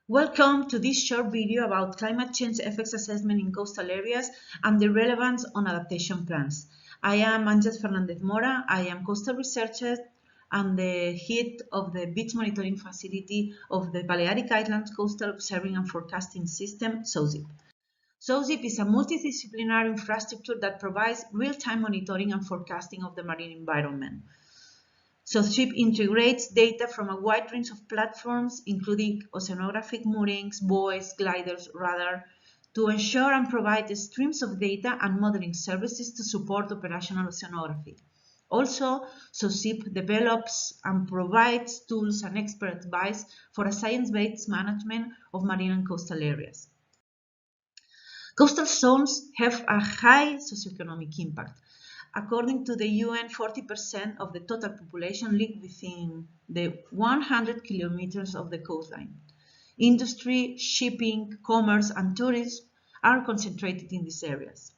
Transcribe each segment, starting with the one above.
Welcome to this short video about climate change effects assessment in coastal areas and the relevance on adaptation plans. I am A.Fernández Mora. I am coastal researcher and the head of the beach monitoring facility of the Balearic Islands Coastal Observing and Forecasting System, SOCIB. SOCIB is a multidisciplinary infrastructure that provides real-time monitoring and forecasting of the marine environment. SOCIB integrates data from a wide range of platforms, including oceanographic moorings, buoys, gliders, radar, to ensure and provide streams of data and modeling services to support operational oceanography. Also, SOCIB develops and provides tools and expert advice for a science-based management of marine and coastal areas. Coastal zones have a high socioeconomic impact. According to the UN, 40% of the total population live within the 100 kilometers of the coastline. Industry, shipping, commerce, and tourism are concentrated in these areas.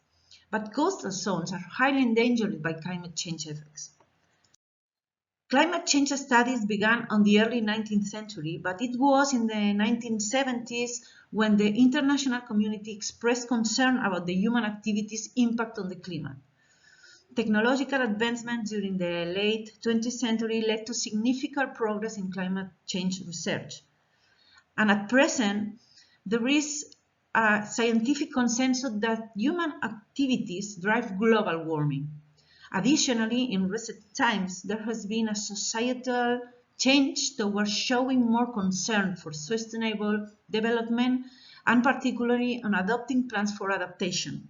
But coastal zones are highly endangered by climate change effects. Climate change studies began on the early 19th century, but it was in the 1970s when the international community expressed concern about the human activities' impact on the climate. Technological advancements during the late 20th century led to significant progress in climate change research. And at present, there is a scientific consensus that human activities drive global warming. Additionally, in recent times, there has been a societal change towards showing more concern for sustainable development and particularly on adopting plans for adaptation.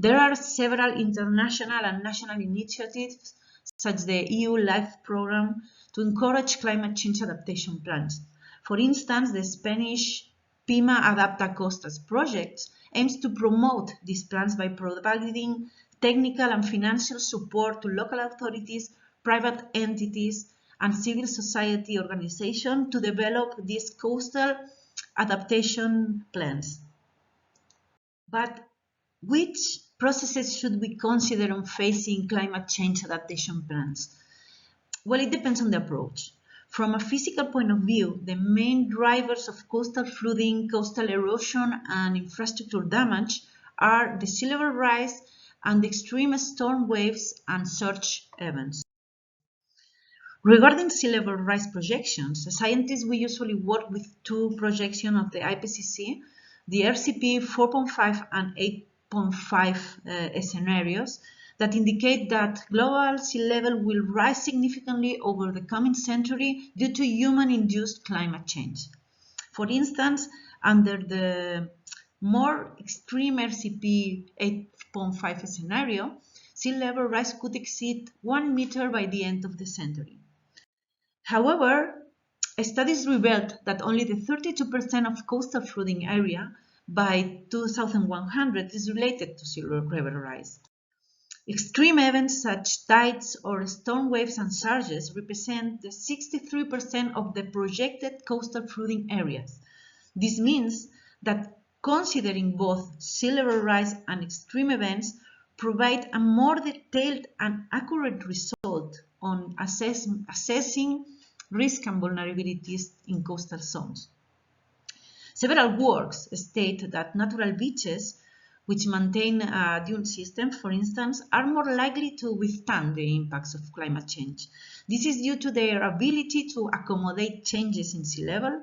There are several international and national initiatives, such as the EU LIFE program, to encourage climate change adaptation plans. For instance, the Spanish PIMA Adapta Costas project aims to promote these plans by providing technical and financial support to local authorities, private entities, and civil society organizations to develop these coastal adaptation plans. But which processes should we consider on facing climate change adaptation plans? Well, it depends on the approach. From a physical point of view, the main drivers of coastal flooding, coastal erosion, and infrastructure damage are the sea level rise and the extreme storm waves and surge events. Regarding sea level rise projections, as scientists we usually work with two projections of the IPCC, the RCP 4.5 and 8.5 scenarios that indicate that global sea level will rise significantly over the coming century due to human-induced climate change. For instance, under the more extreme RCP 8.5 scenario, sea level rise could exceed 1 meter by the end of the century. However, studies revealed that only the 32% of coastal flooding area by 2100 is related to sea level rise. Extreme events such tides or storm waves and surges represent the 63% of the projected coastal flooding areas. This means that considering both sea level rise and extreme events provide a more detailed and accurate result on assessing risk and vulnerabilities in coastal zones. Several works state that natural beaches, which maintain a dune system, for instance, are more likely to withstand the impacts of climate change. This is due to their ability to accommodate changes in sea level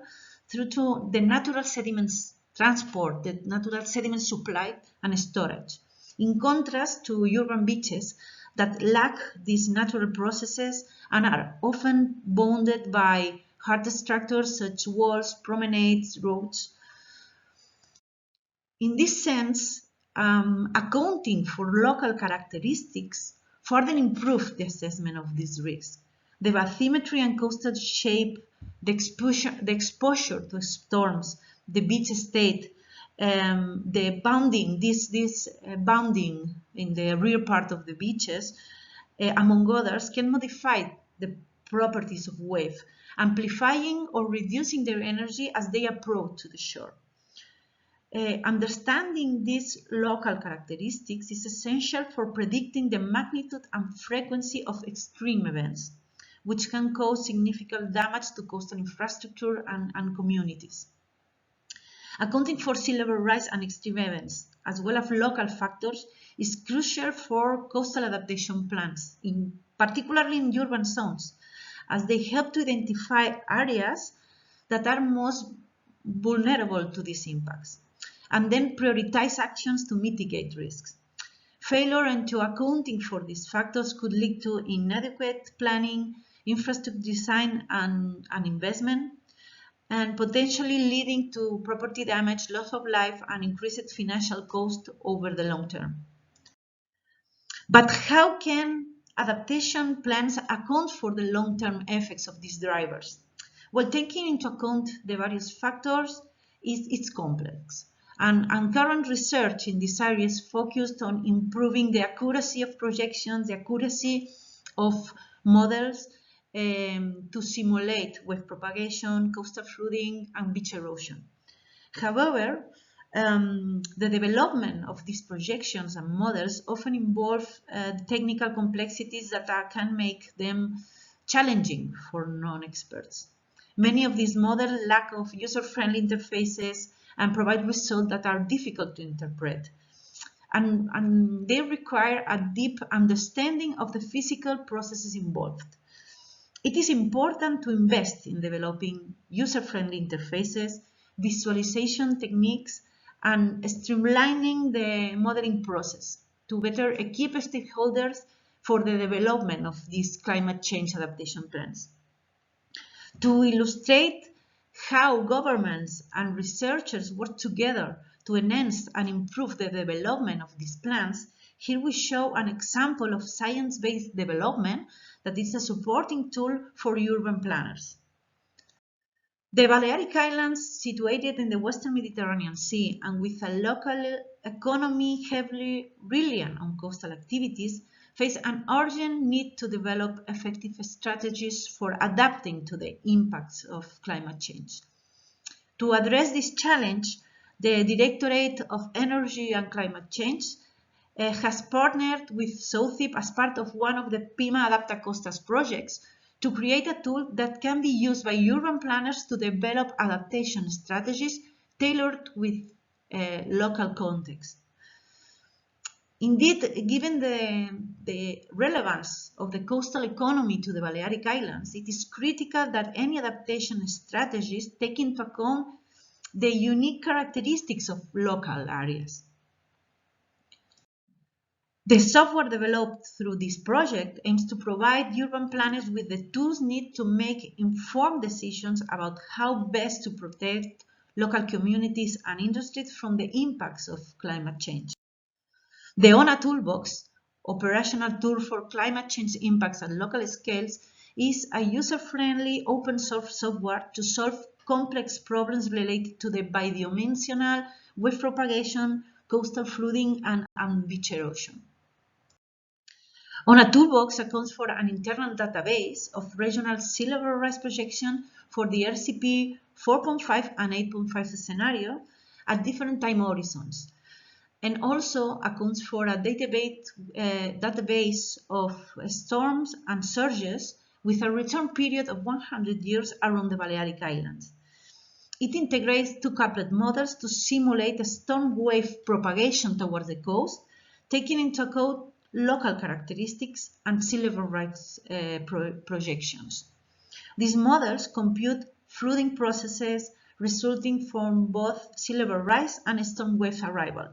through to the natural sediments transport, the natural sediment supply and storage, in contrast to urban beaches that lack these natural processes and are often bounded by hard structures such as walls, promenades, roads. In this sense, accounting for local characteristics further improve the assessment of this risk. The bathymetry and coastal shape, the exposure to storms, the beach state, the bounding, this bounding in the rear part of the beaches, among others, can modify the properties of wave, amplifying or reducing their energy as they approach to the shore. Understanding these local characteristics is essential for predicting the magnitude and frequency of extreme events. which can cause significant damage to coastal infrastructure and communities. Accounting for sea level rise and extreme events, as well as local factors, is crucial for coastal adaptation plans, particularly in urban zones, as they help to identify areas that are most vulnerable to these impacts, and then prioritize actions to mitigate risks. Failure into accounting for these factors could lead to inadequate planning, infrastructure design, and investment, and potentially leading to property damage, loss of life, and increased financial cost over the long term. But how can adaptation plans account for the long-term effects of these drivers? Well, taking into account the various factors, it's complex. And current research in this area is focused on improving the accuracy of projections, the accuracy of models to simulate wave propagation, coastal flooding, and beach erosion. However, the development of these projections and models often involve technical complexities that can make them challenging for non-experts. Many of these models lack of user-friendly interfaces and provide results that are difficult to interpret. And they require a deep understanding of the physical processes involved. It is important to invest in developing user-friendly interfaces, visualization techniques, and streamlining the modeling process to better equip stakeholders for the development of these climate change adaptation plans. To illustrate how governments and researchers work together to enhance and improve the development of these plans, here we show an example of science-based development that is a supporting tool for urban planners. The Balearic Islands, situated in the Western Mediterranean Sea and with a local economy heavily reliant on coastal activities, face an urgent need to develop effective strategies for adapting to the impacts of climate change. To address this challenge, the Directorate of Energy and Climate Change has partnered with SOCIB as part of one of the PIMA Adapta Costas projects to create a tool that can be used by urban planners to develop adaptation strategies tailored with local context. Indeed, given the relevance of the coastal economy to the Balearic Islands, it is critical that any adaptation strategies take into account the unique characteristics of local areas. The software developed through this project aims to provide urban planners with the tools needed to make informed decisions about how best to protect local communities and industries from the impacts of climate change. The ONA Toolbox, operational tool for climate change impacts at local scales, is a user-friendly open-source software to solve complex problems related to the bidimensional wave propagation, coastal flooding, and beach erosion. ONA Toolbox accounts for an internal database of regional sea level rise projection for the RCP 4.5 and 8.5 scenario at different time horizons, and also accounts for a database of storms and surges with a return period of 100 years around the Balearic Islands. It integrates two couplet models to simulate a storm wave propagation towards the coast, taking into account local characteristics and sea level rise projections. These models compute flooding processes resulting from both sea level rise and storm wave arrival.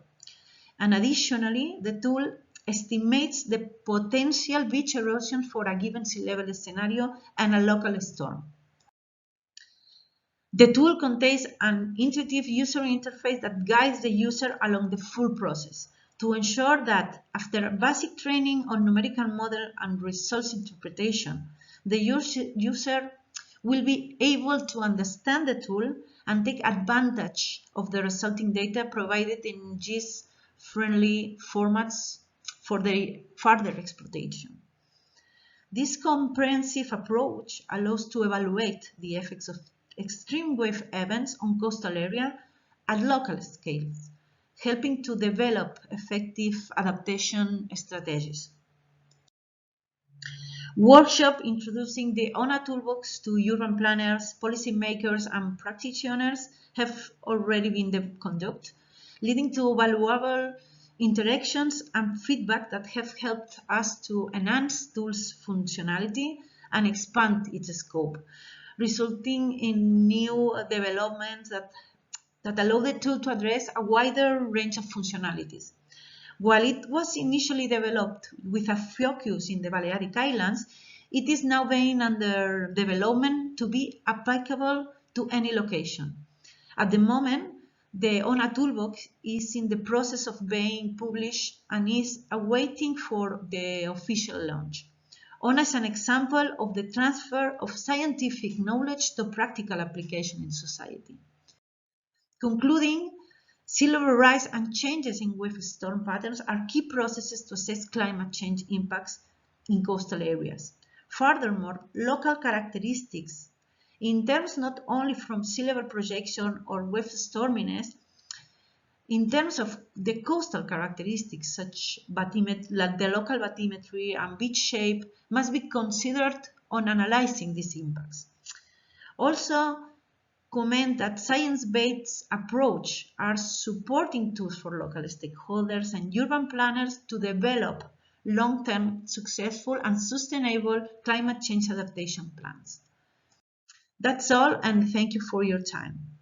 And additionally, the tool estimates the potential beach erosion for a given sea level scenario and a local storm. The tool contains an intuitive user interface that guides the user along the full process to ensure that, after basic training on numerical model and results interpretation, the user will be able to understand the tool and take advantage of the resulting data provided in GIS-friendly formats for their further exploitation. This comprehensive approach allows to evaluate the effects of extreme wave events on coastal area at local scales, helping to develop effective adaptation strategies. Workshop introducing the ONA toolbox to urban planners, policymakers, and practitioners have already been conducted, leading to valuable interactions and feedback that have helped us to enhance tools' functionality and expand its scope, resulting in new developments that allow the tool to address a wider range of functionalities. While it was initially developed with a focus in the Balearic Islands, it is now being under development to be applicable to any location. At the moment, the ONA Toolbox is in the process of being published and is awaiting for the official launch. ONA is an example of the transfer of scientific knowledge to practical application in society. Concluding, sea level rise and changes in wave storm patterns are key processes to assess climate change impacts in coastal areas. Furthermore, local characteristics, in terms not only from sea level projection or wave storminess, in terms of the coastal characteristics such like the local bathymetry and beach shape, must be considered on analyzing these impacts. Also, comment that science-based approach are supporting tools for local stakeholders and urban planners to develop long-term, successful and sustainable climate change adaptation plans. That's all, and thank you for your time.